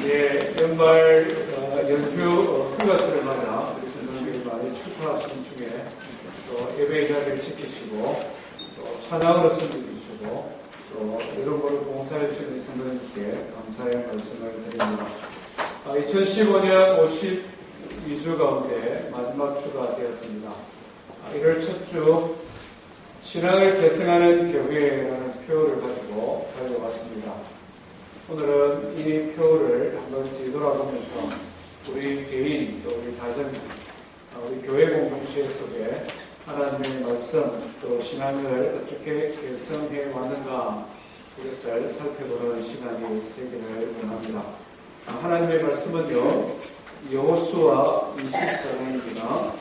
연말 연휴 휴가철을 맞아 우리 성도님들이 많이 출타하시는 중에 또 예배의 자리를 지키시고 또 찬양으로 섬겨주시고 또 이런 걸 봉사해 주시는 성도님께 감사의 말씀을 드립니다. 2015년 52주 가운데 마지막 주가 되었습니다. 1월 첫 주 신앙을 계승하는 교회라는 표어를 가지고 달려왔습니다. 오늘은 이 표를 한번 뒤돌아보면서 우리 개인, 또 우리 가정, 우리 교회 공동체 속에 하나님의 말씀, 또 신앙을 어떻게 개성해 왔는가 이것을 살펴보는 시간이 되기를 원합니다. 하나님의 말씀은요, 여호수아 24장입니다.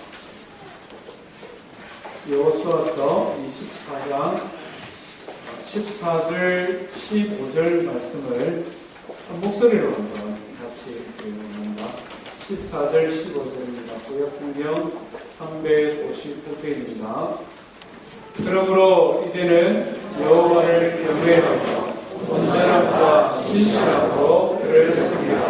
여호수아서 24장 14절, 15절 말씀을 한 목소리로 한번 같이 읽어봅니다. 14절, 15절입니다. 구약성경 359페이지입니다. 그러므로 이제는 여호와를 경외하고 온전함과 진실하고 그를 섬기라.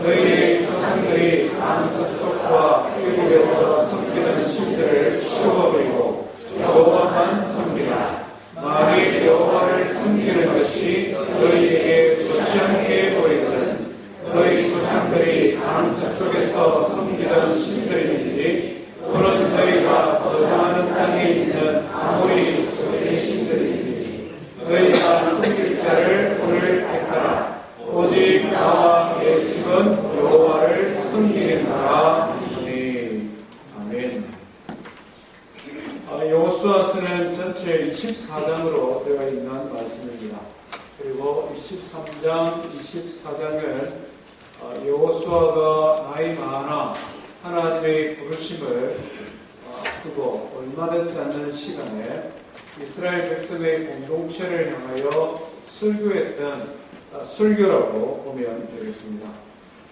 너희의 조상들이 남서쪽과 애굽에서 섬기던 신들을 치워버리고 여호와만 섬기라. 만일 여호와를 섬기는 것이 너희에게 좋지 않게 보이거든 너희 조상들이 남서쪽에서 섬기던 신들인지 또는 너희가 거주하는 땅에 있는 아모리 족속의 신들인지 너희가 섬길 자를 오늘 택하라. 오직 나와 내 집은 여호와를 섬기겠노라. 아멘. 여호수아서는 전체 24장으로 되어 있는 말씀입니다. 그리고 23장, 24장은 여호수아가 나이 많아 하나님의 부르심을 앞두고 얼마 되지 않는 시간에 이스라엘 백성의 공동체를 향하여 설교했던 설교라고 보면 되겠습니다.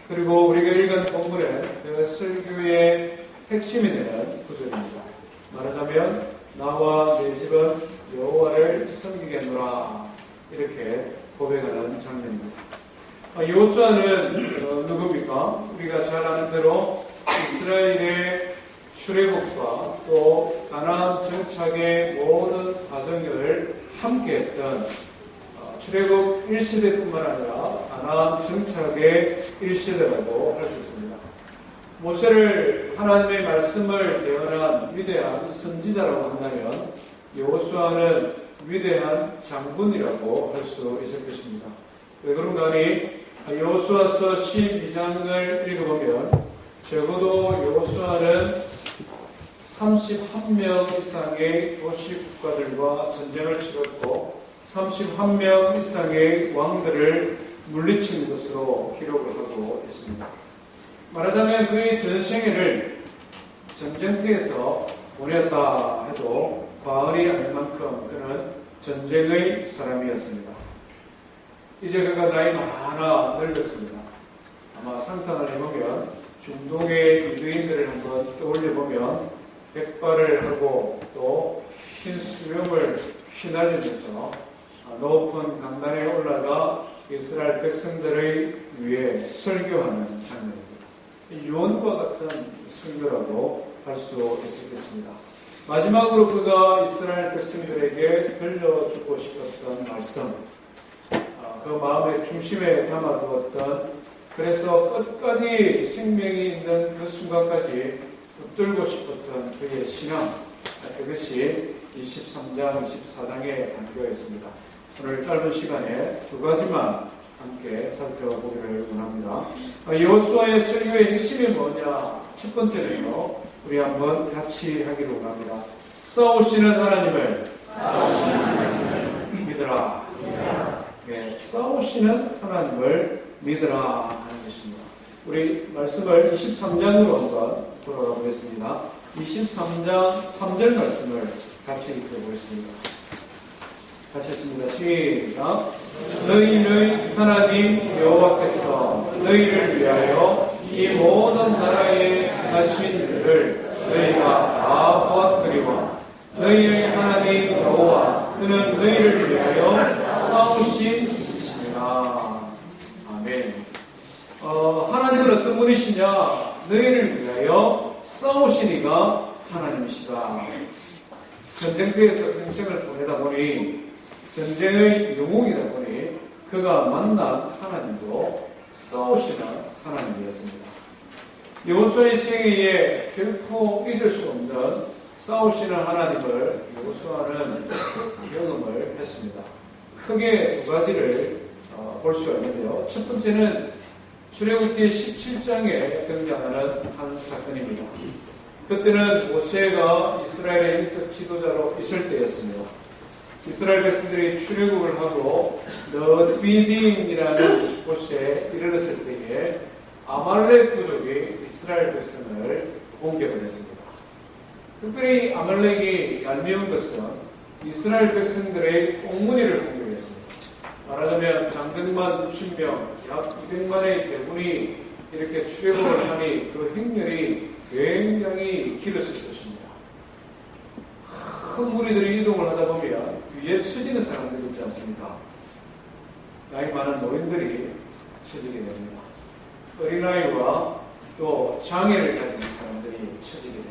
그리고 우리가 읽은 본문은 그 설교의 핵심이 되는 구절입니다. 말하자면 나와 내 집은 여호와를 섬기겠노라 이렇게 고백하는 장면입니다. 여호수아는 누굽니까? 우리가 잘 아는 대로 이스라엘의 출애굽과 또 가나안 정착의 모든 과정을 함께했던 출애굽 1세대뿐만 아니라 가나안 정착의 1세대라고 할 수 있습니다. 모세를 하나님의 말씀을 대언한 위대한 선지자라고 한다면 여호수아는 위대한 장군이라고 할 수 있을 것입니다. 왜 그런가 하니 여호수아서 12장을 읽어보면 적어도 여호수아는 31명 이상의 도시 국가들과 전쟁을 치렀고 31명 이상의 왕들을 물리친 것으로 기록을 하고 있습니다. 말하자면 그의 전생애를 전쟁터에서 보냈다 해도 과언이 아닐 만큼 그는 전쟁의 사람이었습니다. 이제 그가 나이 많아 늙었습니다. 아마 상상을 해보면 중동의 유대인들을 한번 떠올려보면 백발을 하고 또 흰 수염을 휘날리면서 높은 강단에 올라가 이스라엘 백성들의 위해 설교하는 장면입니다. 유언과 같은 설교라고 할 수 있겠습니다. 마지막으로 그가 이스라엘 백성들에게 들려주고 싶었던 말씀, 그 마음의 중심에 담아두었던, 그래서 끝까지 생명이 있는 그 순간까지 붙들고 싶었던 그의 신앙, 그것이 23장, 24장에 담겨 있습니다. 오늘 짧은 시간에 두 가지만 함께 살펴보기를 원합니다. 여호수아의 설교의 핵심이 뭐냐? 첫 번째는요, 우리 한번 같이 하기를 원합니다. 싸우시는 하나님을 믿으라. 네, 싸우시는 하나님을 믿으라 하는 것입니다. 우리 말씀을 23장으로 한번 돌아가 보겠습니다. 23장 3절 말씀을 같이 읽어보겠습니다. 같이 했습니다. 시작. 너희의 하나님 여호와께서 너희를 위하여 이 모든 나라에 하신 일을 너희가 다 보았거니와 너희의 하나님 여호와 그는 너희를 위하여 싸우신 이시니라. 아멘. 하나님은 어떤 분이시냐? 너희를 위하여 싸우시니가 하나님이시다. 전쟁터에서 평생을 보내다 보니 전쟁의 영웅이다 보니 그가 만난 하나님도 싸우시는 하나님이었습니다. 여호수아의 생애에 결코 잊을 수 없는 싸우시는 하나님을 여호수아는 경험을 했습니다. 크게 두 가지를 볼 수가 있는데요. 첫 번째는 출애굽기 17장에 등장하는 한 사건입니다. 그때는 모세가 이스라엘의 인적 지도자로 있을 때였으며 이스라엘 백성들이 출애굽을 하고 르비딤이라는 곳에 이르렀을 때에 아말렉 부족이 이스라엘 백성을 공격을 했습니다. 특별히 아말렉이 얄미운 것은 이스라엘 백성들의 꽁무니를 공격했습니다. 말하자면 장정만 60명, 약 200만의 대군이 이렇게 출애굽을 하니 그 행렬이 굉장히 길었을 것입니다. 큰 무리들이 이동을 하다 보면 뒤에 처지는 사람들이 있지 않습니까? 나이 많은 노인들이 처지게 됩니다. 어린아이와 또 장애를 가진 사람들이 처지게 됩니다.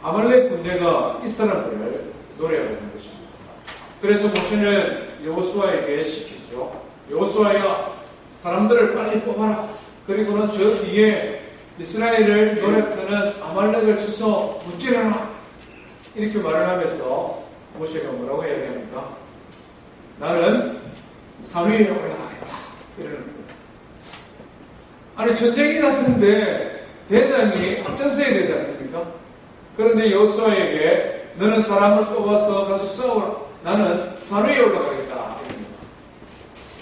아말렉 군대가 이 사람들을 노래하는 것입니다. 그래서 모세는 여호수아에게 시키죠. 여호수아야, 사람들을 빨리 뽑아라. 그리고는 저 뒤에 이스라엘을 노래하는 아말렉을 쳐서 무찌르라. 이렇게 말을 하면서 모세가 뭐라고 이야기합니까? 나는 산 위에 올라가겠다. 이러는 거예요. 아니, 전쟁이 났는데 대장이 앞장서야 되지 않습니까? 그런데 여호수아에게 너는 사람을 뽑아서 가서 싸우라. 나는 산 위에 올라가겠다. 이럽니다.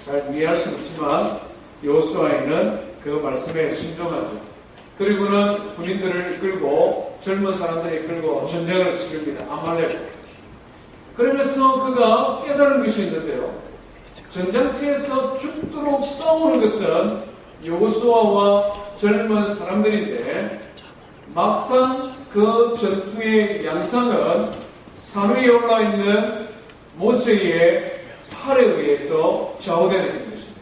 잘 이해할 수는 없지만 여호수아에는 그 말씀에 순종하죠. 그리고는 군인들을 이끌고 젊은 사람들을 이끌고 전쟁을 치릅니다. 아말렉. 그러면서 그가 깨달은 것이 있는데요. 전장터에서 죽도록 싸우는 것은 여호수아와 젊은 사람들인데 막상 그 전투의 양상은 산 위에 올라 있는 모세의 팔에 의해서 좌우되는 것입니다.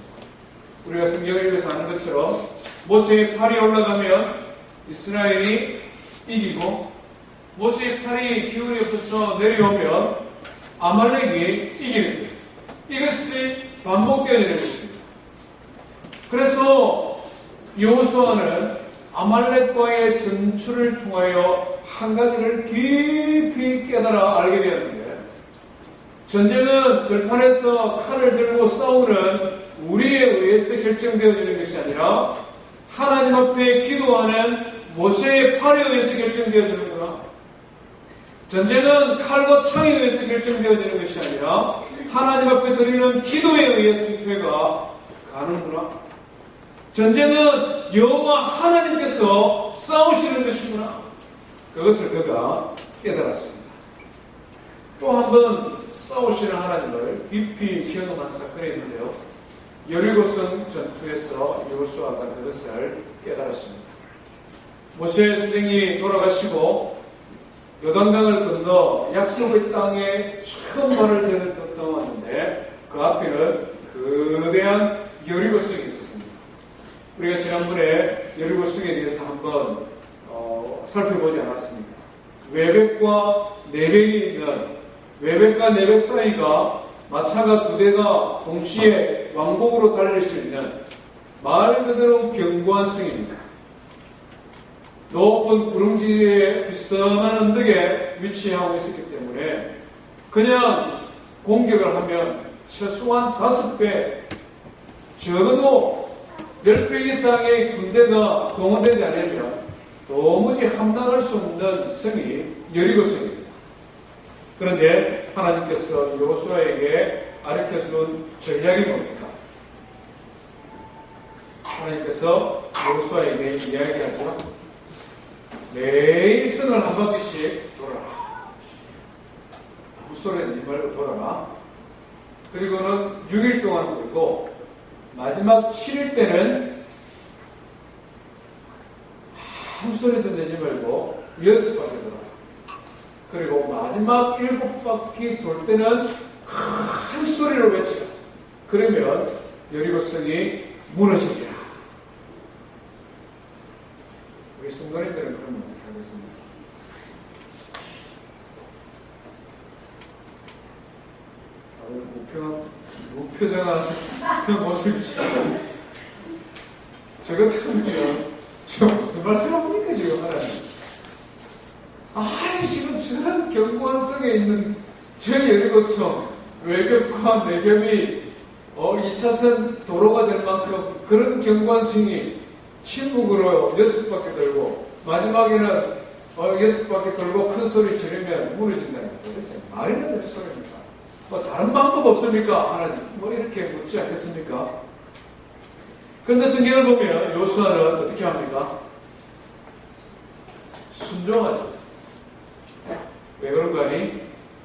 우리가 성경을 읽어서 아는 것처럼 모세의 팔이 올라가면 이스라엘이 이기고 모세의 팔이 기운이 없어서 내려오면 아말렉이 이기는 거예요. 이것이 반복되어지는 것입니다. 그래서 여호수아는 아말렉과의 전투를 통하여 한 가지를 깊이 깨달아 알게 되었는데, 전쟁은 들판에서 칼을 들고 싸우는 우리에 의해서 결정되어지는 것이 아니라 하나님 앞에 기도하는 모세의 팔에 의해서 결정되어지는구나. 전쟁은 칼과 창에 의해서 결정되어지는 것이 아니라 하나님 앞에 드리는 기도에 의해서 승패가 가는구나. 전쟁은 여호와 하나님께서 싸우시는 것이구나. 그것을 그가 깨달았습니다. 또 한 번 싸우시는 하나님을 깊이 경험한 사건이 있는데요. 여리고성 전투에서 여호수아가 그것을 깨달았습니다. 모세 선생이 돌아가시고 요단강을 건너 약속의 땅에 처음 발을 들어왔는데 그 앞에는 거대한 여리고성이 있었습니다. 우리가 지난번에 여리고성에 대해서 한번 살펴보지 않았습니까? 외벽과 내벽이 있는 외벽과 내벽 사이가 마차가 두 대가 동시에 왕복으로 달릴 수 있는 말 그대로 견고한 성입니다. 높은 구름지에 비스듬한 언덕에 위치하고 있었기 때문에 그냥 공격을 하면 최소한 5배, 적어도 10배 이상의 군대가 동원되지 않으면 도무지 함락할 수 없는 성이 여리고성입니다. 그런데 하나님께서 여호수아에게 가르쳐준 전략이 뭡니까? 하나님께서 여호수아에게 이야기하죠. 매일 성을 한 바퀴씩 돌아라. 헛소리 내지 말고 돌아라. 그리고는 6일 동안 돌고 마지막 7일 때는 아무 소리도 내지 말고 6바퀴 돌아라. 그리고 마지막 7바퀴 돌 때는 큰 소리로 외치라. 그러면 여리고성이 무너지리라. 그 모습이죠. 저거 참으면 지금 무슨 말씀합니까 지금 하나님? 아니 지금 저런 경관성에 있는 저 여리고성 외겹과 내겹이 2차선 도로가 될 만큼 그런 경관성이 침묵으로 6바퀴 돌고 마지막에는 6바퀴 돌고 큰 소리 지르면 무너진다는 거 도대체 말이나 되는 소리입니까? 뭐 다른 방법 없습니까? 하나님 뭐 이렇게 묻지 않겠습니까? 그런데 성경을 보면 요수아는 어떻게 합니까? 순종하죠. 왜 그런가 하니?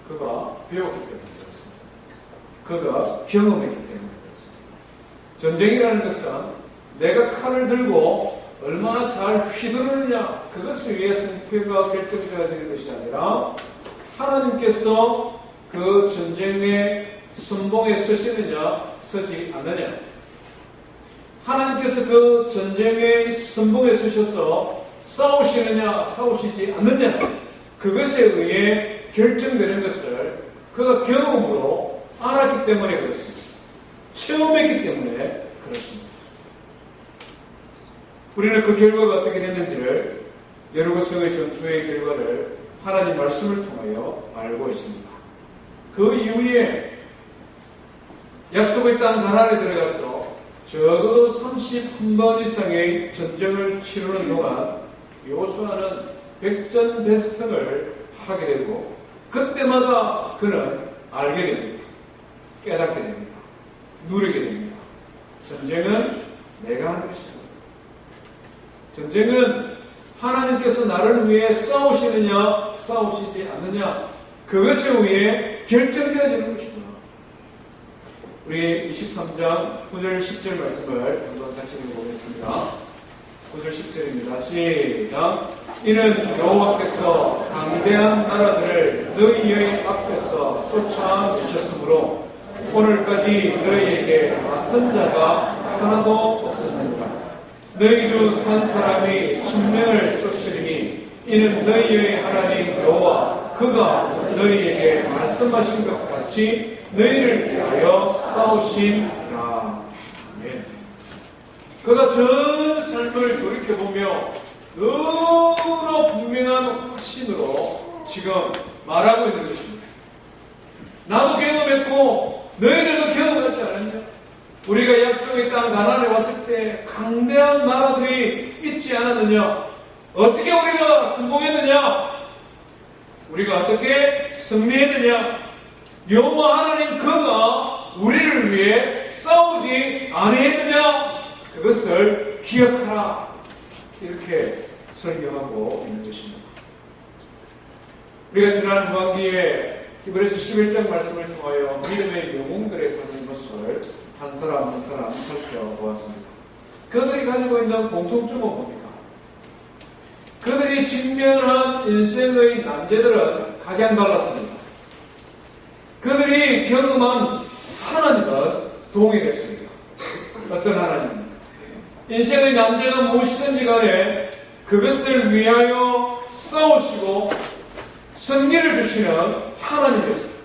그가 배웠기 때문에 그렇습니다. 그가 경험했기 때문에 그렇습니다. 전쟁이라는 것은 내가 칼을 들고 얼마나 잘 휘두르느냐 그것을 위해 승패가 결정되어지는 것이 아니라 하나님께서 그 전쟁의 선봉에 서시느냐 서지 않느냐 하나님께서 그 전쟁의 선봉에 서셔서 싸우시느냐 싸우시지 않느냐 그것에 의해 결정되는 것을 그가 경험으로 알았기 때문에 그렇습니다. 체험했기 때문에 그렇습니다. 우리는 그 결과가 어떻게 됐는지를 여리고성의 전투의 결과를 하나님 말씀을 통하여 알고 있습니다. 그 이후에 약속의 땅 가나안에 들어가서 적어도 31번 이상의 전쟁을 치르는 동안 요수아는 백전백승을 하게 되고 그때마다 그는 알게 됩니다. 깨닫게 됩니다. 누리게 됩니다. 전쟁은 내가 하는 것이다. 전쟁은 하나님께서 나를 위해 싸우시느냐 싸우시지 않느냐 그것에 의해 결정되어지는 것이다. 우리 23장 9절 10절 말씀을 한번 같이 읽어보겠습니다. 9절 10절입니다. 시작. 이는 여호와께서 강대한 나라들을 너희의 앞에서 쫓아내셨으므로 오늘까지 너희에게 맞선 자가 하나도 없었느니라. 너희 중 한 사람이 천명을 쫓으리니 이는 너희의 하나님 여호와 그가 너희에게 말씀하신 것 같이 너희를 위하여 싸우심이라. 아멘. 그가 전 삶을 돌이켜보며 너무나 분명한 확신으로 지금 말하고 있는 것입니다. 나도 경험했고 너희들도 경험하지 않았냐? 우리가 약속의 땅 가나안에 왔을 때 강대한 나라들이 있지 않았느냐? 어떻게 우리가 성공했느냐? 우리가 어떻게 승리했느냐? 여호와 하나님 그가 우리를 위해 싸우지 아니했느냐? 그것을 기억하라. 이렇게 설교하고 있는 것입니다. 우리가 지난 후반기에 히브리서 11장 말씀을 통하여 믿음의 영웅들의 사는 모습을 한 사람 한 사람 살펴보았습니다. 그들이 가지고 있는 공통점은 뭡니까? 그들이 직면한 인생의 난제들은 각양달랐습니다. 그들이 경험한 하나님은 동일했습니다. 어떤 하나님입니까? 인생의 난제가 무엇이든지 간에 그것을 위하여 싸우시고 승리를 주시는 하나님이었습니다.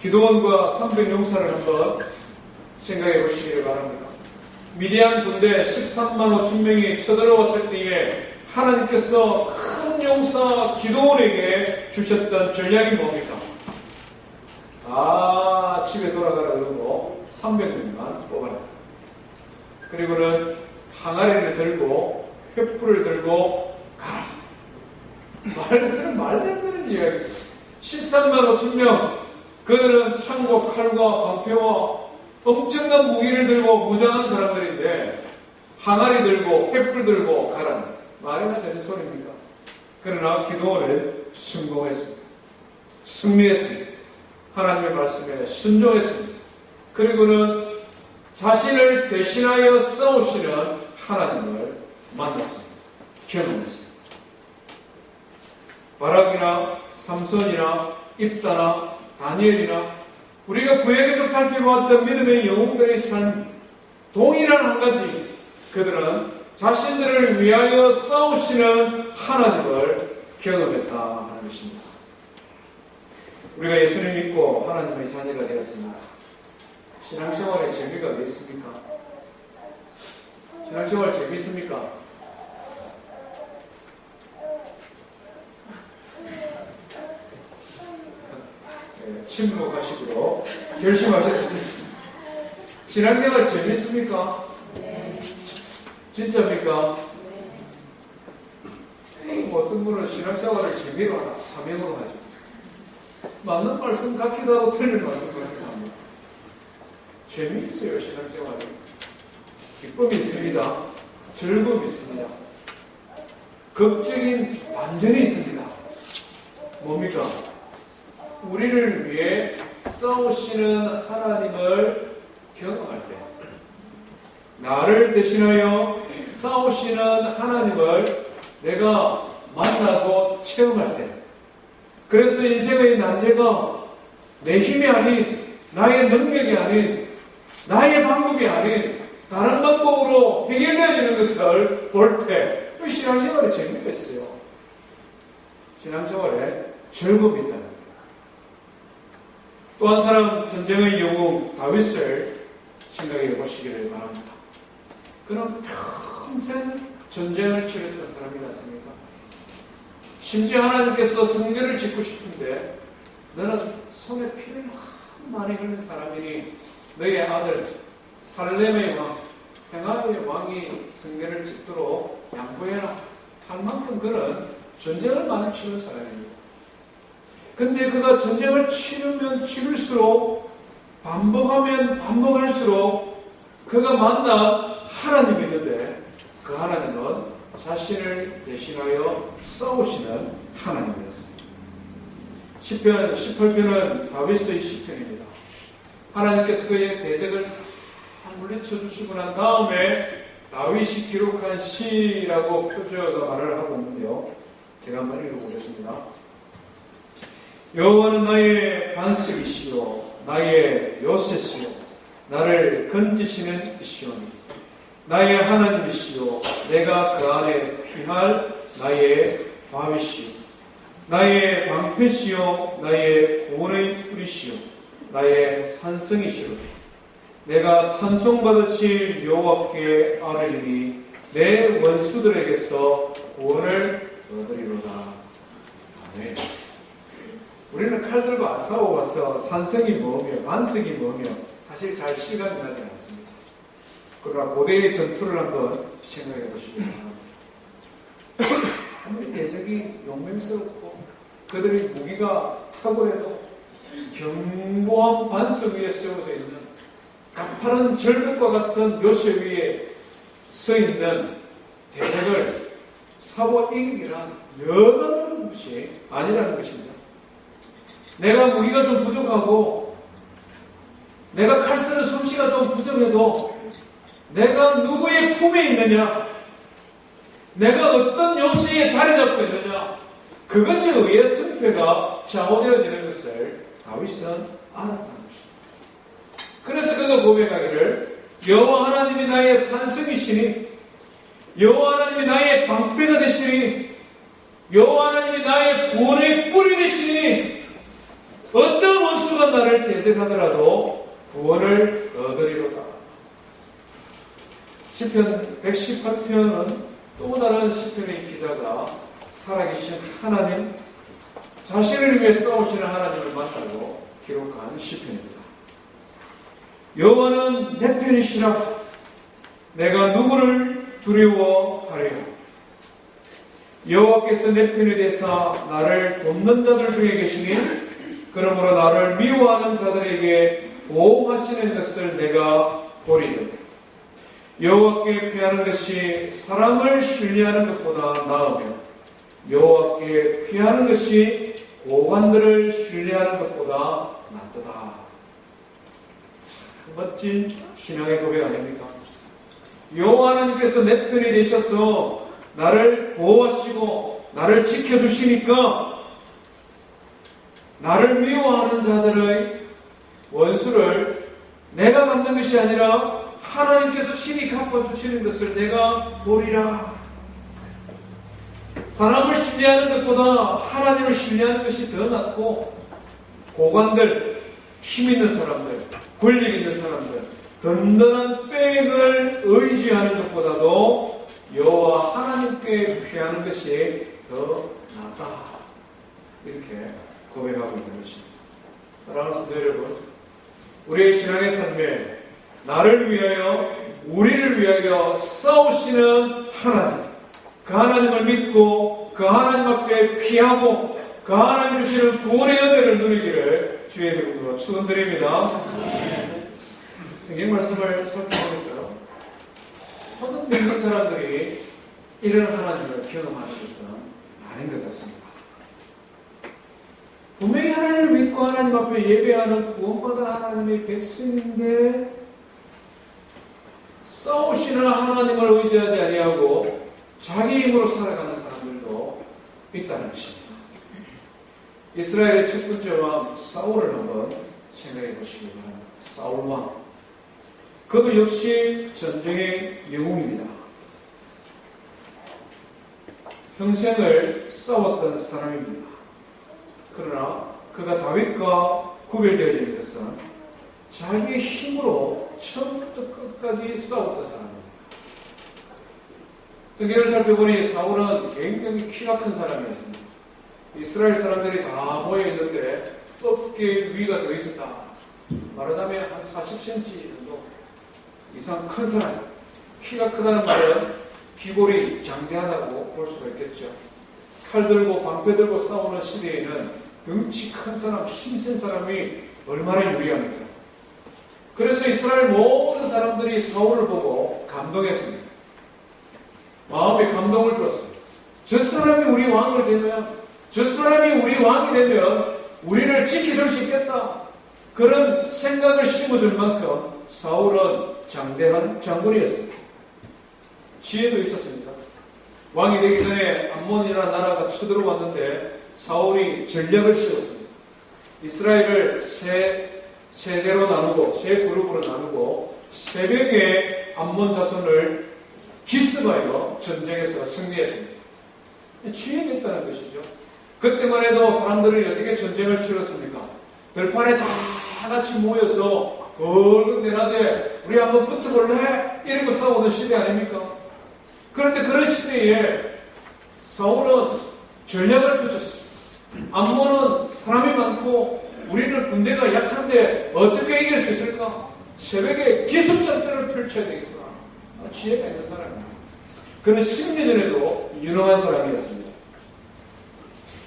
기도원과 300용사를 한번 생각해 보시기를 바랍니다. 미디안 군대 13만 5천 명이 쳐들어왔을 때에 하나님께서 큰 용사 기도원에게 주셨던 전략이 뭡니까? 집에 돌아가라 그러고 300명만 뽑아라. 그리고는 항아리를 들고 횃불을 들고 가라. 말도 안 되는 이야기. 13만 5천 명. 그들은 창과 칼과 방패와 엄청난 무기를 들고 무장한 사람들인데 항아리 들고 횃불 들고 가라. 말이나 되는 소리입니까? 그러나 기도원은 성공했습니다. 승리했습니다. 하나님의 말씀에 순종했습니다. 그리고는 자신을 대신하여 싸우시는 하나님을 만났습니다. 경험했습니다. 바락이나 삼손이나 입다나 다니엘이나 우리가 구약에서 살펴보았던 믿음의 영웅들의 삶 동일한 한 가지, 그들은 자신들을 위하여 싸우시는 하나님을 경험했다 하는 것입니다. 우리가 예수를 믿고 하나님의 자녀가 되었습니다. 신앙생활의 재미가 어디 있습니까? 신앙생활 재미있습니까? 네, 침묵하시기로 결심하셨습니다. 신앙생활 재미있습니까? 진짜입니까? 어떤 분은 신앙생활을 재미로 하나, 사명으로 하죠. 맞는 말씀 같기도 하고 틀린 말씀 같기도 합니다. 재미있어요, 신앙생활이. 기쁨이 있습니다. 즐거움이 있습니다. 극적인 반전이 있습니다. 뭡니까? 우리를 위해 싸우시는 하나님을 경험할 때, 나를 대신하여 싸우시는 하나님을 내가 만나고 체험할 때, 그래서 인생의 난제가 내 힘이 아닌, 나의 능력이 아닌, 나의 방법이 아닌 다른 방법으로 해결되어지는 것을 볼 때 신앙생활에 재미가 있어요. 신앙생활에 즐거움이 있다는 거예요. 또 한 사람, 전쟁의 영웅 다윗을 생각해 보시기를 바랍니다. 그는 평생 전쟁을 치렀던 사람이지 않습니까? 심지어 하나님께서 성전을 짓고 싶은데 너는 손에 피를 많이 흘린 사람이니 너의 아들 살렘의 왕, 평화의 왕이 성전을 짓도록 양보해라 할 만큼 그는 전쟁을 많이 치른 사람입니다. 근데 그가 전쟁을 치르면 치를수록, 반복하면 반복할수록 그가 만난 하나님이 있는데 그 하나님은 자신을 대신하여 싸우시는 하나님이었습니다. 시편 18편은 다윗의 시편입니다. 하나님께서 그의 대적을 다 물리쳐 주시고 난 다음에 다윗이 기록한 시라고 표저가 말을 하고 있는데요. 제가 한번 읽어보겠습니다. 여호와는 나의 반석이시요 나의 요새시요 나를 건지시는 이시오니 나의 하나님이시요 내가 그 안에 피할 나의 바위시요 나의 방패시요 나의 구원의 뿌리시요 나의 산성이시로되 내가 찬송받으실 여호와께 아뢰리니 내 원수들에게서 구원을 얻으리로다. 아멘. 우리는 칼 들고 안 싸워와서 산성이 뭐며 반석이 뭐며 사실 잘 실감이 나지 않습니다. 그러나 고대의 전투를 한번 생각해 보시기 바랍니다. 아무리 대적이 용맹스럽고 그들의 무기가 탁월해도 견고한 반석 위에 세워져 있는 가파른 절벽과 같은 요새 위에 서 있는 대적을 싸워 이기기란 여간하는 것이 아니라는 것입니다. 내가 무기가 좀 부족하고 내가 칼 쓰는 솜씨가 좀 부족해도 내가 누구의 품에 있느냐, 내가 어떤 요새에 자리 잡고 있느냐, 그것에 의해 승패가 좌우되어지는 것을 다윗은 알았다는 것입니다. 그래서 그가 고백하기를 여호와 하나님이 나의 산성이시니 여호와 하나님이 나의 방패가 되시니 여호와 하나님이 나의 구원의 뿌리 되시니 어떤 원수가 나를 대적하더라도 구원을 얻으리로다. 시편 118편은 또 다른 시편의 기자가 살아계신 하나님, 자신을 위해 싸우시는 하나님을 만나고 기록한 시편입니다. 여호와는 내 편이시라. 내가 누구를 두려워하리요. 여호와께서 내 편이 되사 나를 돕는 자들 중에 계시니 그러므로 나를 미워하는 자들에게 보호하시는 것을 내가 보리니 여호와께 피하는 것이 사람을 신뢰하는 것보다 나으며 여호와께 피하는 것이 고관들을 신뢰하는 것보다 낫도다. 참 멋진 신앙의 고백 아닙니까? 여호와 하나님께서 내 편이 되셔서 나를 보호하시고 나를 지켜주시니까 나를 미워하는 자들의 원수를 내가 갚는 것이 아니라 하나님께서 친히 갚아주시는 것을 내가 보리라. 사람을 신뢰하는 것보다 하나님을 신뢰하는 것이 더 낫고 고관들, 힘 있는 사람들, 권력 있는 사람들, 든든한 백을 의지하는 것보다도 여호와 하나님께 피하는 것이 더 낫다. 이렇게 고백하고 있는 것입니다. 사랑하는 성도 여러분, 우리의 신앙의 삶에 나를 위하여, 우리를 위하여 싸우시는 하나님, 그 하나님을 믿고 그 하나님 앞에 피하고 그 하나님 주시는 구원의 은혜를 누리기를 주의 이름으로 축원드립니다. 성경 말씀을 살펴보니까요, 모든 믿는 사람들이 이런 하나님을 경험하는 것은 아닌 것 같습니다. 분명히 하나님을 믿고 하나님 앞에 예배하는 구원받은 하나님의 백성인데 싸우시는 하나님을 의지하지 아니하고 자기 힘으로 살아가는 사람들도 있다는 것입니다. 이스라엘의 첫 번째 왕 사울을 한번 생각해 보시기 바랍니다. 사울 왕, 그도 역시 전쟁의 영웅입니다. 평생을 싸웠던 사람입니다. 그러나 그가 다윗과 구별되어지는 것은 자기의 힘으로 처음부터 끝까지 싸웠던 사람입니다. 성경을 살펴보니 사울은 굉장히 키가 큰 사람이었습니다. 이스라엘 사람들이 다 모여있는데 어깨 위가 더 있었다. 말하자면 한 40cm 정도 이상 큰 사람이었습니다. 키가 크다는 말은 기골이 장대하다고 볼 수가 있겠죠. 칼 들고 방패 들고 싸우는 시대에는 덩치 큰 사람, 힘센 사람이 얼마나 유리합니까? 그래서 이스라엘 모든 사람들이 사울을 보고 감동했습니다. 마음에 감동을 주었습니다. 저 사람이 우리 왕을 되면, 저 사람이 우리 왕이 되면 우리를 지켜줄 수 있겠다. 그런 생각을 심어줄 만큼 사울은 장대한 장군이었습니다. 지혜도 있었습니다. 왕이 되기 전에 암몬이라는 나라가 쳐들어왔는데 사울이 전략을 씌웠습니다. 이스라엘을 세 세대로 나누고, 세 그룹으로 나누고 새벽에 암몬 자손을 기습하여 전쟁에서 승리했습니다. 지혜됐다는 것이죠. 그때만 해도 사람들이 어떻게 전쟁을 치렀습니까? 들판에 다 같이 모여서 굵은 대낮에 우리 한번 붙어볼래? 이러고 싸우던 시대 아닙니까? 그런데 그런 시대에 사울은 전략을 펼쳤습니다. 암몬은 사람이 많고 우리는 군대가 약한데 어떻게 이길 수 있을까? 새벽에 기습작전을 펼쳐야 되겠구나. 지혜가 있는 사람입니다. 그는 심리전에도 유능한 사람이었습니다.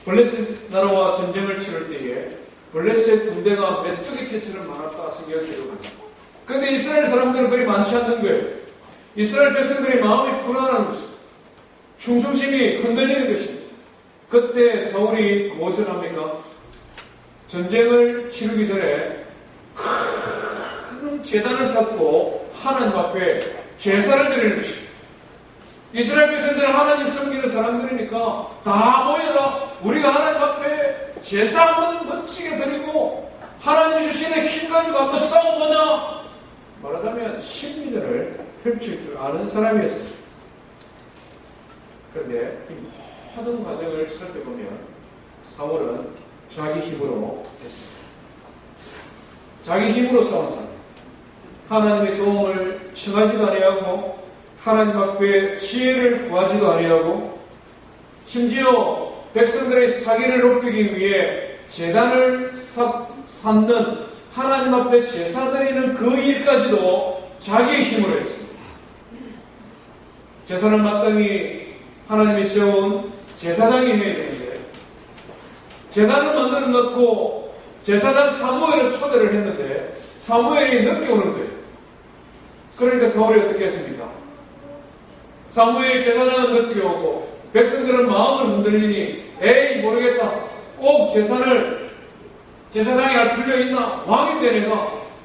블레셋 나라와 전쟁을 치를 때에 블레셋 군대가 메뚜기 떼처럼 많았다 성경을 기록합니다. 그런데 이스라엘 사람들은 그리 많지 않는 거예요. 이스라엘 백성들의 마음이 불안한 것입니다. 충성심이 흔들리는 것입니다. 그때 사울이 무엇을 합니까? 전쟁을 치르기 전에 큰 제단을 쌓고 하나님 앞에 제사를 드리는 것입니다. 이스라엘 백성들은 하나님 섬기는 사람들이니까 다 모여라. 우리가 하나님 앞에 제사 한번 멋지게 드리고 하나님이 주시는 힘 가지고 한번 싸워보자. 말하자면 심리전을 펼칠 줄 아는 사람이었습니다. 그런데 이 모든 과정을 살펴보면 사울은 자기 힘으로 했습니다. 자기 힘으로 싸운 사람, 하나님의 도움을 청하지도 아니하고 하나님 앞에 지혜를 구하지도 아니하고 심지어 백성들의 사기를 높이기 위해 제단을 쌓는 하나님 앞에 제사 드리는 그 일까지도 자기의 힘으로 했습니다. 제사는 마땅히 하나님이 세운 제사장이 해야 되는데 제단을 만들어 놓고 제사장 사무엘을 초대를 했는데 사무엘이 늦게 오는 거예요. 그러니까 사울이 어떻게 했습니까? 사무엘 제사장은 늦게 오고 백성들은 마음을 흔들리니 에이 모르겠다. 꼭 제사장이 할 필요 있나? 왕인데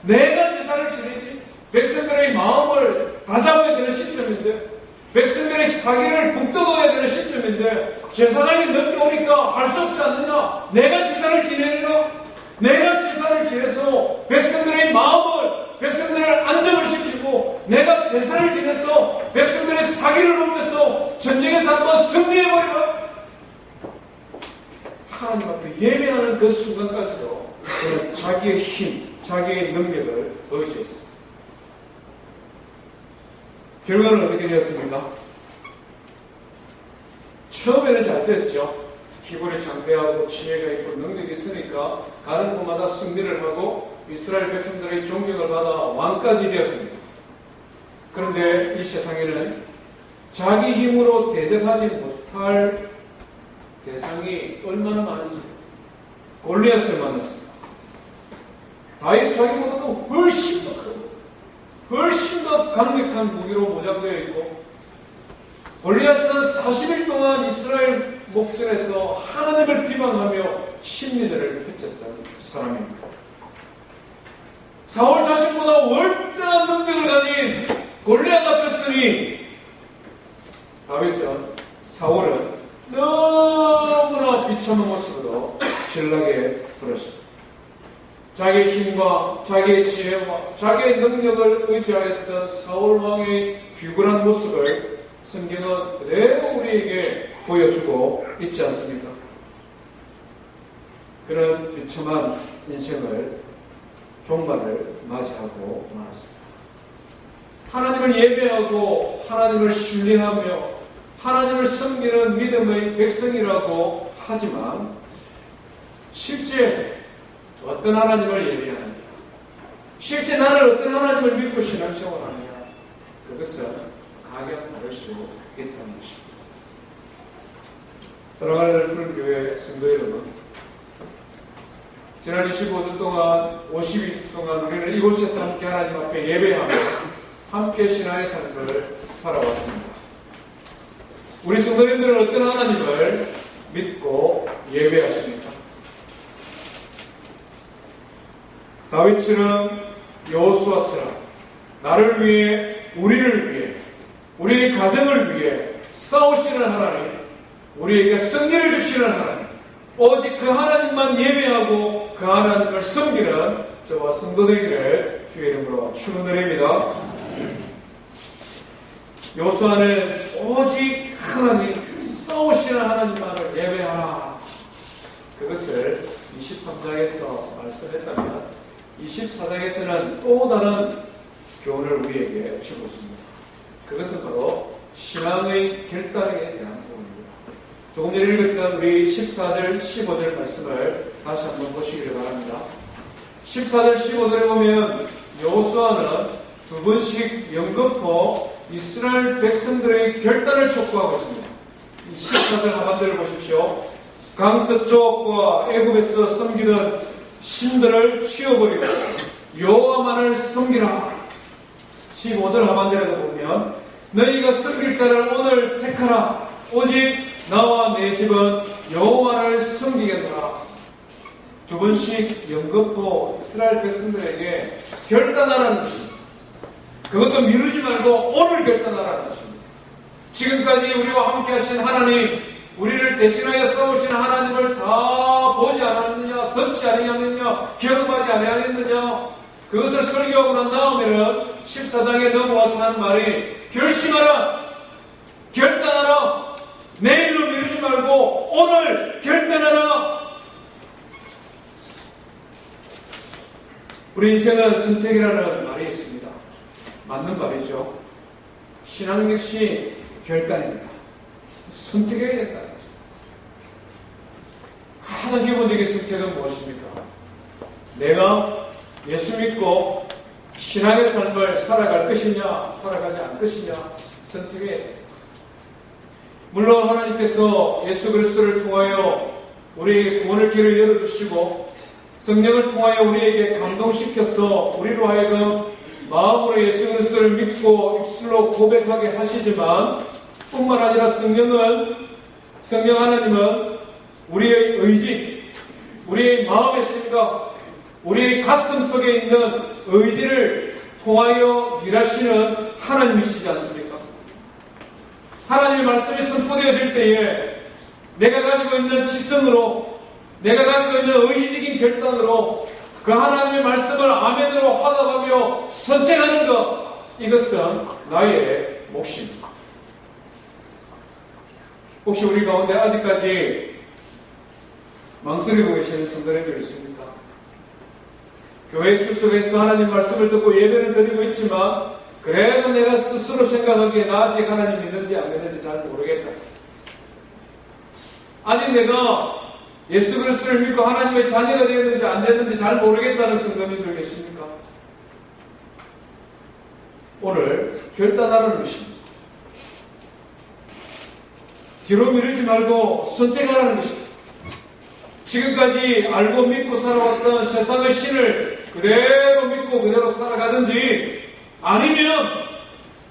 내가 제사를 지내지. 백성들의 마음을 다잡아야 되는 시점인데 백성들의 사기를 북돋워야 되는 시점인데 제사장이 늦게 오니까 할 수 없지 않느냐? 내가 제사를 지내리라. 내가 제사를 지내서 백성들의 마음을, 백성들을 안정을 시키고 내가 제사를 지내서 백성들의 사기를 높여서 전쟁에서 한번 승리해버리라. 하나님 앞에 예배하는 그 순간까지도 그는 자기의 힘, 자기의 능력을 의지했습니다. 결과는 어떻게 되었습니까? 처음에는 잘 됐죠. 기본이 장대하고 지혜가 있고 능력이 있으니까 가는 곳마다 승리를 하고 이스라엘 백성들의 존경을 받아 왕까지 되었습니다. 그런데 이 세상에는 자기 힘으로 대적하지 못할 대상이 얼마나 많은지 골리앗을 만났습니다. 다윗 자기보다도 훨씬 더 크고 훨씬 더 강력한 무기로 무장되어 있고 골리앗은 40일 동안 이스라엘 목전에서 하나님을 비방하며 심리들을 펼쳤던 사람입니다. 사울 자신보다 월등한 능력을 가진 골리앗 앞에 서니 사울은 너무나 비참한 모습으로 전락에 들었습니다. 자기의 힘과 자기의 지혜와 자기의 능력을 의지하였던 사울 왕의 비굴한 모습을 성경은 그대로 우리에게 보여주고 있지 않습니까? 그런 비참한 인생을 종말을 맞이하고 말았습니다. 하나님을 예배하고 하나님을 신뢰하며 하나님을 섬기는 믿음의 백성이라고 하지만 실제 어떤 하나님을 예배하느냐, 실제 나는 어떤 하나님을 믿고 신앙생활을 하느냐, 그것은 각양다를 수 있다는 것입니다. 사랑하는 푸른교회 성도 여러분, 지난 25주 동안 52주 동안 우리는 이곳에서 함께 하나님 앞에 예배하며 함께 신앙의 삶을 살아왔습니다. 우리 성도님들은 어떤 하나님을 믿고 예배하십니까? 다윗처럼 여호수아처럼 나를 위해, 우리를 위해, 우리의 가정을 위해 싸우시는 하나님, 우리에게 승리를 주시는 하나님, 오직 그 하나님만 예배하고 그 하나님을 섬기는 저와 성도 되기를 주의 이름으로 축원드립니다. 여호수아는 오직 하나님, 싸우시는 하나님만을 예배하라. 그것을 23장에서 말씀했다면 24장에서는 또 다른 교훈을 우리에게 주고 있습니다. 그것은 바로 신앙의 결단에 대한 부분입니다. 조금 전에 읽었던 우리 14절, 15절 말씀을 다시 한번 보시기를 바랍니다. 14절, 15절에 보면 여호수아는 두 번씩 연거푸 이스라엘 백성들의 결단을 촉구하고 있습니다. 14절 하반절을 보십시오. 강서쪽과 애굽에서 섬기던 신들을 치워버리고 여호와만을 섬기라. 15절 하반절에도 보면 너희가 섬길 자를 오늘 택하라. 오직 나와 내 집은 여호와를 섬기겠노라. 두 번씩 연거푸 이스라엘 백성들에게 결단하라는 것입니다. 그것도 미루지 말고 오늘 결단하라는 것입니다. 지금까지 우리와 함께 하신 하나님, 우리를 대신하여 싸우신 하나님을 다 보지 않았느냐, 듣지 아니하느냐, 경험하지 아니하느냐, 그것을 설교하고 난 다음에는 14장에 넘어와서 하는 말이 결심하라, 결단하라, 내일로 미루지 말고 오늘 결단하라. 우리 인생은 선택이라는 말이 있습니다. 맞는 말이죠. 신앙 역시 결단입니다. 선택해야 된다는 거죠. 가장 기본적인 선택은 무엇입니까? 내가 예수 믿고 신앙의 삶을 살아갈 것이냐, 살아가지 않을 것이냐 선택해야 됩니다. 물론 하나님께서 예수 그리스도를 통하여 우리에게 구원의 길을 열어주시고 성령을 통하여 우리에게 감동시켜서 우리로 하여금 마음으로 예수 그리스도를 믿고 입술로 고백하게 하시지만 뿐만 아니라 성령 하나님은 우리의 의지, 우리의 마음의 생각, 우리의 가슴 속에 있는 의지를 통하여 일하시는 하나님이시지 않습니까? 하나님의 말씀이 선포되어질 때에 내가 가지고 있는 지성으로, 내가 가지고 있는 의지적인 결단으로 그 하나님의 말씀을 아멘으로 화답하며 선택하는 것, 이것은 나의 몫입니다. 혹시 우리 가운데 아직까지 망설이고 계시는 성도님들 있습니까? 교회에 출석해서 하나님 말씀을 듣고 예배를 드리고 있지만 그래도 내가 스스로 생각하기에 나 아직 하나님 믿는지 안 믿는지 잘 모르겠다. 아직 내가 예수 그리스도를 믿고 하나님의 자녀가 되었는지 안 됐는지 잘 모르겠다는 성도님들 계십니까? 오늘 결단하는 것입니다. 뒤로 미루지 말고 선택하라는 것입니다. 지금까지 알고 믿고 살아왔던 세상의 신을 그대로 믿고 그대로 살아가든지 아니면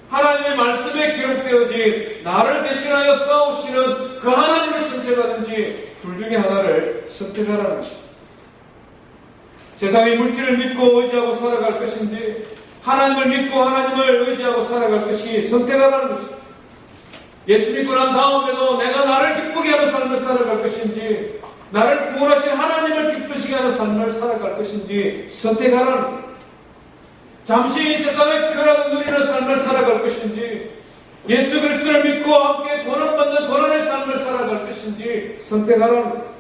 하나님의 말씀에 기록되어진 나를 대신하여 싸우시는 그 하나님을 선택하든지 둘 중에 하나를 선택하라는 것입니다. 세상의 물질을 믿고 의지하고 살아갈 것인지 하나님을 믿고 하나님을 의지하고 살아갈 것이 선택하라는 것입니다. 예수 믿고 난 다음에도 내가 나를 기쁘게 하는 삶을 살아갈 것인지 나를 구원하신 하나님을 기쁘시게 하는 삶을 살아갈 것인지 선택하라는 것입니다. 잠시 이 세상의 쾌락을 누리는 삶을 살아갈 것인지 예수 그리스도를 믿고 함께 고난받는 고난의 삶을 살아갈 것인지 선택하라는 것입니다.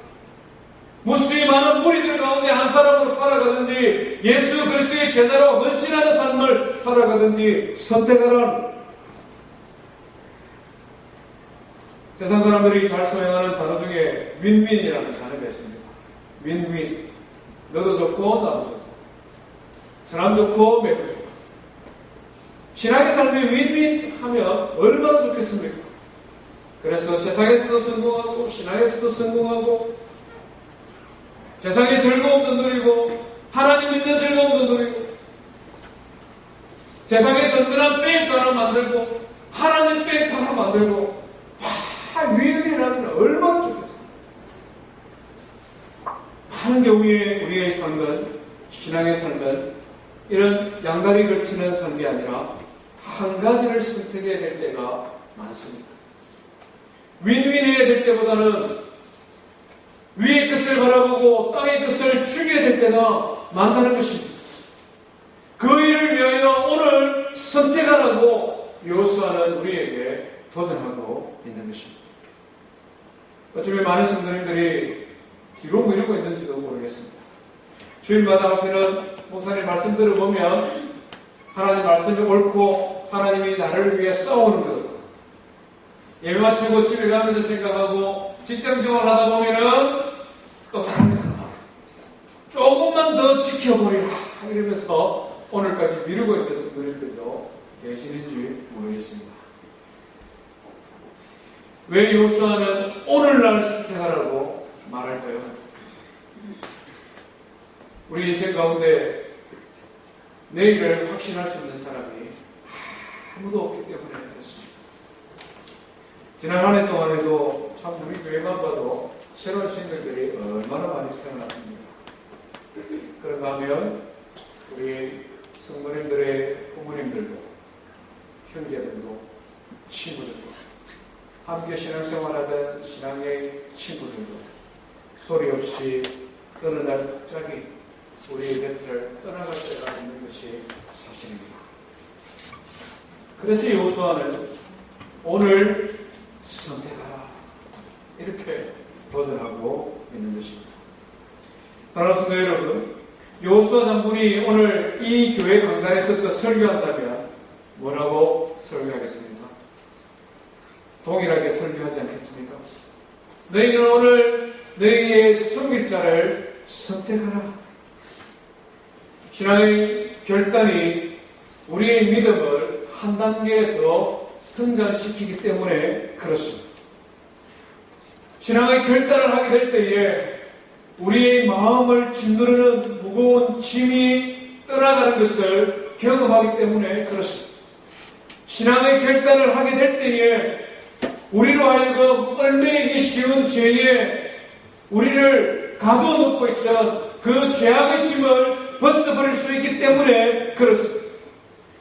무수히 많은 무리들 가운데 한 사람으로 살아가든지 예수 그리스도의 제자로 헌신하는 삶을 살아가든지 선택하라는 것입니다. 세상 사람들이 잘 사용하는 단어 중에 윈윈이라는 단어가 있습니다. 윈윈. 너도 좋고 나도 좋고 사람 좋고 매도 좋고 신앙의 삶이 윈윈 하면 얼마나 좋겠습니까? 그래서 세상에서도 성공하고 신앙에서도 성공하고 세상의 즐거움도 누리고 하나님 믿는 즐거움도 누리고 세상의 든든한 백도 하나 만들고 하나님 백도 하나 만들고 윈윈하면 얼마나 좋겠습니까? 많은 경우에 우리의 삶은 신앙의 삶은 이런 양다리 걸치는 삶이 아니라 한 가지를 선택해야 될 때가 많습니다. 윈윈해야 될 때보다는 위의 끝을 바라보고 땅의 끝을 죽여야 될 때가 많다는 것입니다. 그 일을 위하여 오늘 선택하라고 여호수아는 우리에게 도전하고 있는 것입니다. 어쩌면 많은 성도님들이 뒤로 미루고 있는지도 모르겠습니다. 주일마다 하시는 목사님 말씀 들어보면 하나님 말씀이 옳고 하나님이 나를 위해 싸우는 것 예배 마치고 집에 가면서 생각하고 직장생활 하다 보면은 또 다른 것 조금만 더 지켜보리라 이러면서 오늘까지 미루고 있는 성도님들도 계시는지 모르겠습니다. 왜 여호수아는 오늘날 선택하라고 말할까요? 우리 인생 가운데 내일을 확신할 수 있는 사람이 아무도 없기 때문에 그렇습니다. 지난 한 해 동안에도 참 우리 교회만 봐도 새로운 신들들이 얼마나 많이 태어났습니다. 그런가 하면 우리 성도님들의 부모님들도 형제들도 친구들도 함께 신앙생활하던 신앙의 친구들도 소리 없이 어느 날 갑자기 우리의 곁을 떠나갈 때가 있는 것이 사실입니다. 그래서 여호수아는 오늘 선택하라 이렇게 도전하고 있는 것입니다. 사랑하는 성도 여러분, 여호수아 장군이 오늘 이 교회 강단에 서서 설교한다면 뭐라고 설교하겠습니까? 동일하게 설교하지 않겠습니까? 너희는 오늘 너희의 섬길 자를 선택하라. 신앙의 결단이 우리의 믿음을 한 단계 더 성장시키기 때문에 그렇습니다. 신앙의 결단을 하게 될 때에 우리의 마음을 짓누르는 무거운 짐이 떠나가는 것을 경험하기 때문에 그렇습니다. 신앙의 결단을 하게 될 때에 우리로 하여금 얽매이기 쉬운 죄에 우리를 가둬놓고 있던 그 죄악의 짐을 벗어버릴 수 있기 때문에 그렇습니다.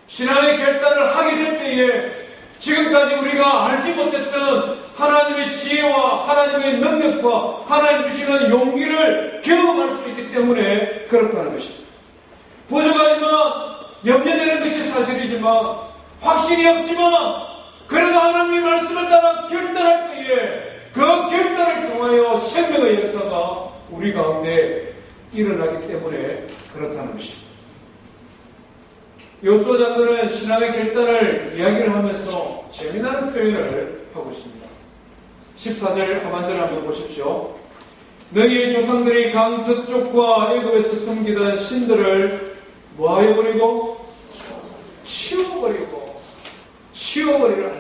신앙의 결단을 하게 될 때에 지금까지 우리가 알지 못했던 하나님의 지혜와 하나님의 능력과 하나님 주시는 용기를 경험할 수 있기 때문에 그렇다는 것입니다. 부족하지만 염려되는 것이 사실이지만 확신이 없지만 그래도 하나님의 말씀을 따라 결단할 때에 그 결단을 통하여 생명의 역사가 우리 가운데 일어나기 때문에 그렇다는 것입니다. 여호수아 장로는 신앙의 결단을 이야기를 하면서 재미나는 표현을 하고 있습니다. 14절 하반절 한번 보십시오. 너희의 조상들이 강 저쪽과 애굽에서 섬기던 신들을 뭐하여 버리고? 치워버리라.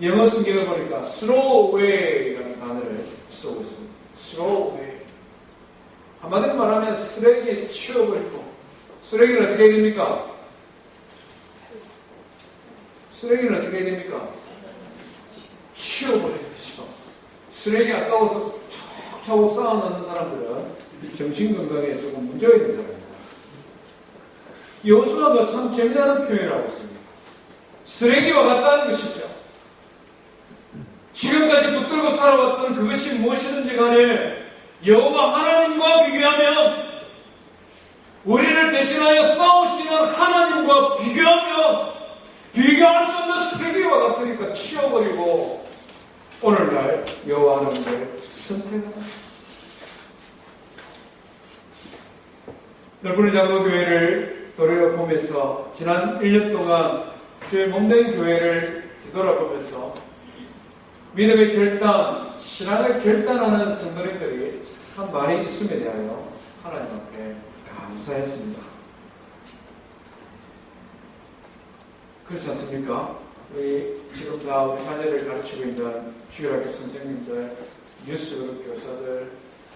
영어 성경을 보니까 throw away라는 단어를 쓰고 있습니다. throw away. 한마디로 말하면 쓰레기에 치워버리고. 쓰레기는 어떻게 해야 됩니까? 치워버리죠. 쓰레기 아까워서 차곡차곡 쌓아놓는 사람들은 정신건강에 조금 문제가 있는 사람입니다. 여호수아가 참 재미나는 표현을 하고 있습니다. 쓰레기와 같다는 것이죠. 지금까지 붙들고 살아왔던 그것이 무엇이든지 간에 여호와 하나님과 비교하면, 우리를 대신하여 싸우시는 하나님과 비교하면 비교할 수 없는 쓰레기와 같으니까 치워버리고 오늘날 여호와 하나님을 선택합니다. 넓은 장로교회를 돌아보면서 지난 1년 동안 주의 몸된 교회를 뒤돌아보면서 믿음의 결단, 신앙을 결단하는 성도님들이 참 많이 있음에 대하여 하나님 앞에 감사했습니다. 그렇지 않습니까? 우리 지금 다 우리 자녀를 가르치고 있는 주일학교 선생님들, 뉴스 교사들,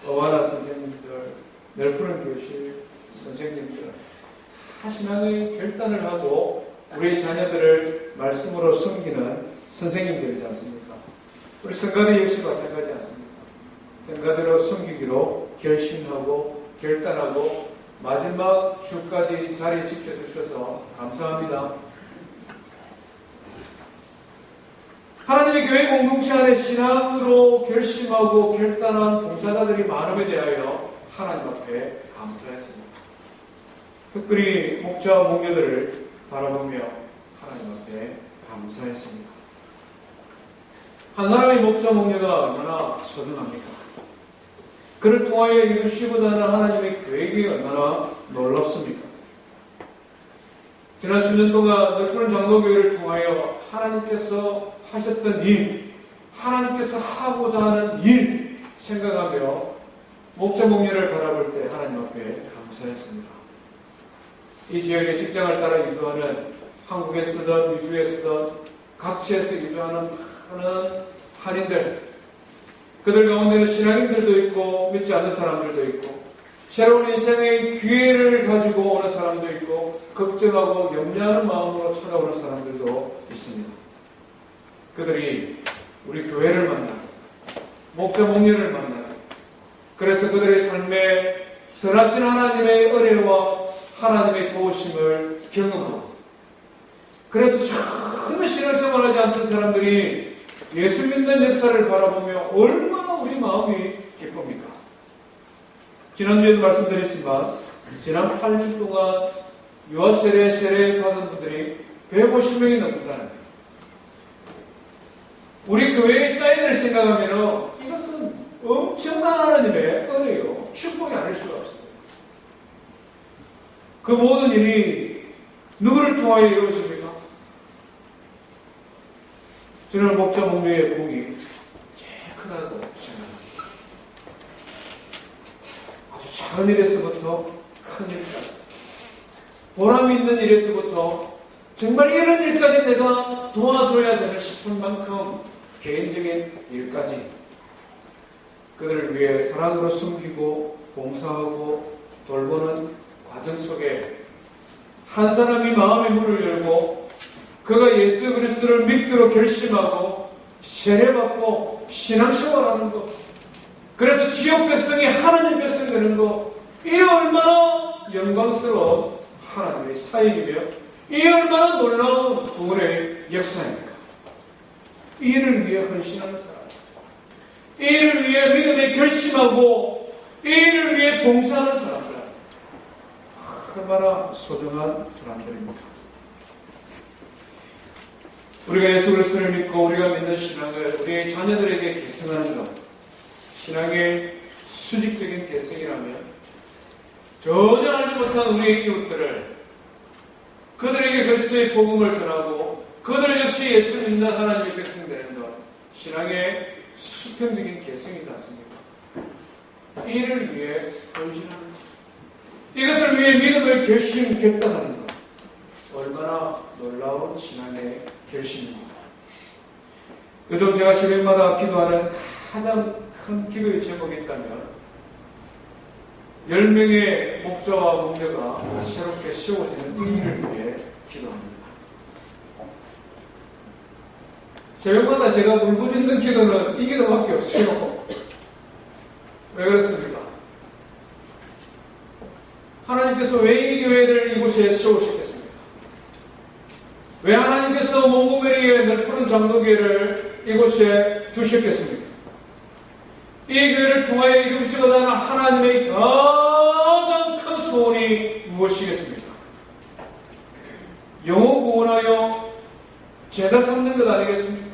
어와나 선생님들, 널푸른 교실 선생님들 다 신앙의 결단을 하고 우리 자녀들을 말씀으로 섬기는 선생님들이지 않습니까? 우리 성가대 역시 마찬가지 않습니까? 성가대로 섬기기로 결심하고 결단하고 마지막 주까지 자리 지켜주셔서 감사합니다. 하나님의 교회 공동체 안에 신앙으로 결심하고 결단한 봉사자들이 많음에 대하여 하나님 앞에 감사했습니다. 특별히 목자 목녀들을 바라보며 하나님 앞에 감사했습니다. 한 사람의 목자 목녀가 얼마나 소중합니까? 그를 통하여 이루시고자 하는 하나님의 계획이 얼마나 놀랍습니까? 지난 수년 동안 넓은 장로교회를 통하여 하나님께서 하셨던 일, 하나님께서 하고자 하는 일 생각하며 목자 목녀를 바라볼 때 하나님 앞에 감사했습니다. 이 지역의 직장을 따라 이주하는, 한국에 쓰던 미주에 쓰던 각지에서 이주하는 많은 한인들, 그들 가운데는 신앙인들도 있고 믿지 않는 사람들도 있고 새로운 인생의 기회를 가지고 오는 사람도 있고 걱정하고 염려하는 마음으로 찾아오는 사람들도 있습니다. 그들이 우리 교회를 만나고 목자 목녀를 만나고 그래서 그들의 삶에 선하신 하나님의 은혜와 하나님의 도우심을 경험하고 그래서 전혀 신앙생활하지 않던 사람들이 예수 믿는 역사를 바라보며 얼마나 우리 마음이 기쁩니까? 지난주에도 말씀드렸지만 지난 8년 동안 유아 세례 받은 분들이 150명이 넘는다는 거예요. 우리 교회의 사이즈를 생각하면 이것은 엄청난 하나님의 은혜요, 축복이 아닐 수가 없습니다. 그 모든 일이 누구를 통하여 이루어집니까? 저는 목자 목녀의 복이 제일 크다고 생각합니다. 아주 작은 일에서부터 큰 일까지, 보람 있는 일에서부터 정말 이런 일까지 내가 도와줘야 되는 싶은 만큼 개인적인 일까지 그들을 위해 사랑으로 섬기고 봉사하고 돌보는 과정 속에 한 사람이 마음의 문을 열고 그가 예수 그리스도를 믿기로 결심하고 세례받고 신앙생활하는 것, 그래서 지역 백성이 하나님 백성이 되는 것, 이 얼마나 영광스러운 하나님의 사역이며 이 얼마나 놀라운 구원의 역사입니까? 이 일을 위해 헌신하는 사람, 이 일을 위해 믿음에 결심하고 이 일을 위해 봉사하는 사람들, 얼마나 소중한 사람들입니다. 우리가 예수 그리스도를 믿고 우리가 믿는 신앙을 우리의 자녀들에게 계승하는 것, 신앙의 수직적인 계승이라면 전혀 알지 못한 우리의 이웃들을 그들에게 그리스도의 복음을 전하고 그들 역시 예수 믿는 하나님의 백성 되는 것, 신앙의 수평적인 계승이지 않습니까? 이를 위해 헌신하는 것, 이것을 위해 믿음을 결단하는 것, 얼마나 놀라운 신앙의 결심입니다. 요즘 제가 새벽마다 기도하는 가장 큰 기도의 제목이 있다면 10명의 목자와 목녀가 새롭게 세워지는 이 일을 위해 기도합니다. 새벽마다 제가 울부짖는 기도는 이 기도밖에 없어요. 왜 그렇습니까? 하나님께서 왜 이 교회를 이곳에 세우셨겠습니까? 왜 하나님께서 몽고메리의 넓은 장로교회를 이곳에 두셨겠습니까? 이 교회를 통하여 이룰 수 없는 하나님의 가장 큰 소원이 무엇이겠습니까? 영혼 구원하여 제사 삼는 것 아니겠습니까?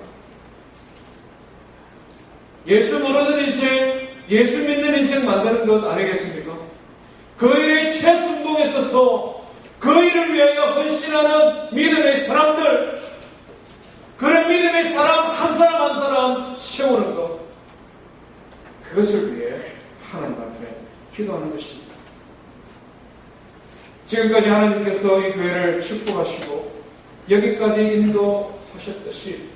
예수 모르는 인생, 예수 믿는 인생 만드는 것 아니겠습니까? 그 일의 최순봉에 서서 그 일을 위하여 헌신하는 믿음의 사람들, 그런 믿음의 사람 한 사람 한 사람 세우는 것, 그것을 위해 하나님 앞에 기도하는 것입니다. 지금까지 하나님께서 이 교회를 축복하시고 여기까지 인도하셨듯이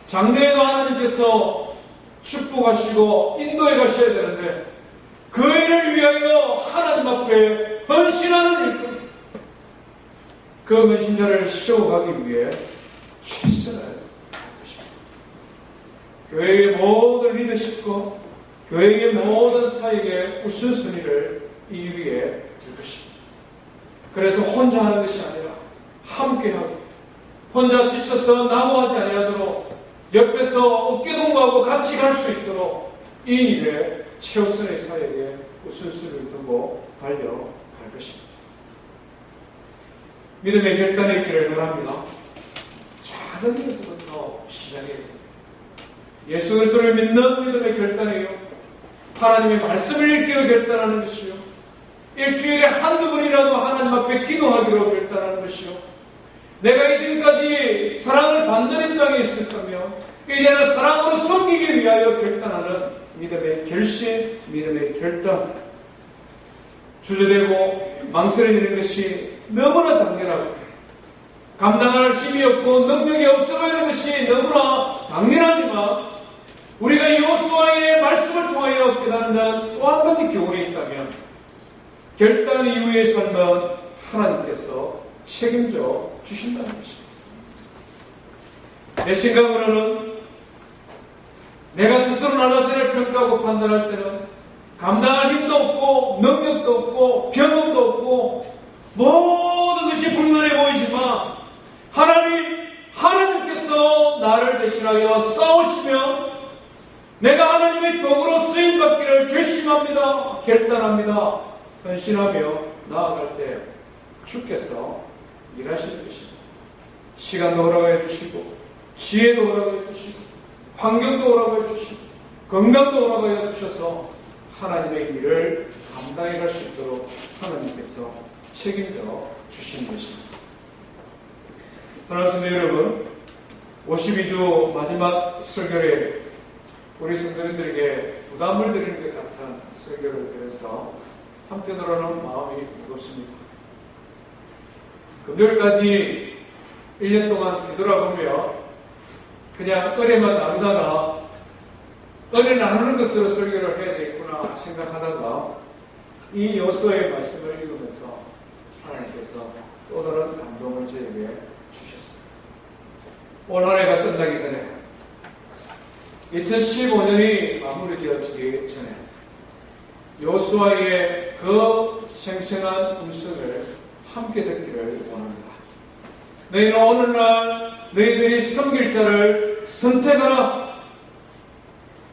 장래에도 하나님께서 축복하시고 인도해 가셔야 되는데 그 일을 위하여 하나님 앞에 헌신하는 일들, 그 헌신자를 세워가기 위해 최선을 다할 것입니다. 교회의 모든 리더십과 교회의 모든 사역의 우선순위를 이 위에 둘 것입니다. 그래서 혼자 하는 것이 아니라 함께하고 혼자 지쳐서 나무하지 아니하도록 옆에서 어깨동무하고 같이 갈 수 있도록 이 일에 최우선의 사역에 우선순위를 두고 달려갈 것입니다. 믿음의 결단이 있기를 바랍니다. 작은 일에서부터 시작해야 됩니다. 예수 그리스도를 믿는 믿음의 결단이요, 하나님의 말씀을 읽기로 결단하는 것이요, 일주일에 한두 번이라도 하나님 앞에 기도하기로 결단하는 것이요, 내가 이전까지 사랑을 받는 입장에 있었다면 이제는 사랑으로 섬기기 위하여 결단하는 믿음의 결심, 믿음의 결단. 주저되고 망설여지는 것이 너무나 당연하고 감당할 힘이 없고 능력이 없어 보이는 것이 너무나 당연하지만 우리가 여호수아의 말씀을 통하여 깨닫는 또 한 가지 교훈이 있다면 결단 이후의 삶은 하나님께서 책임져 주신다는 것입니다. 내 생각으로는 내가 스스로 나 자신을 평가하고 판단할 때는 감당할 힘도 없고 능력도 없고 경험도 없고 모든 것이 불가능해 보이지만 하나님께서 나를 대신하여 싸우시며 내가 하나님의 도구로 쓰임받기를 결심합니다. 결단합니다. 헌신하며 나아갈 때 주께서 일하시는 것입니다. 시간도 허락해 주시고 지혜도 허락해 주시고 환경도 허락해 주시고 건강도 허락해 주셔서 하나님의 일을 감당해 갈 수 있도록 하나님께서 책임져 주시는 것입니다. 사랑하는 성도 여러분, 52주 마지막 설교에 우리 성도님들에게 부담을 드리는 것 같은 설교를 드려서 한편으로는 마음이 무겁습니다. 금요일까지 1년 동안 뒤돌아보며 그냥 은혜만 나누다가 은혜 나누는 것으로 설교를 해야 되겠구나 생각하다가 이 여호수아의 말씀을 읽으면서 하나님께서 또 다른 감동을 저에게 주셨습니다. 올 한 해가 끝나기 전에 2015년이 마무리되어지기 전에 여호수아의 그 생생한 음성을 함께 듣기를 원합니다. 너희는 오늘날 너희들이 섬길 자를 선택하라.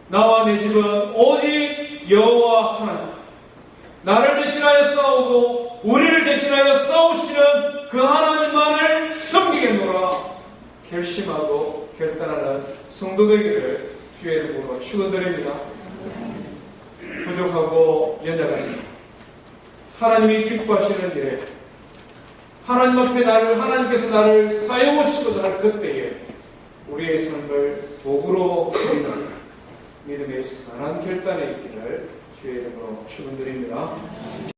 나와 내 집은 오직 여호와 하나님, 나를 대신하여 싸우고 우리를 대신하여 싸우시는 그 하나님만을 섬기겠노라 결심하고 결단하는 성도되기를 주의 이름으로 축원드립니다. 부족하고 연약하십니다. 하나님이 기뻐하시는 일에 하나님 앞에 하나님께서 나를 사용하시고자 할 그때에 우리의 삶을 도구로 드리는 믿음의 선한 결단에 있기를 주의 이름으로 축원드립니다.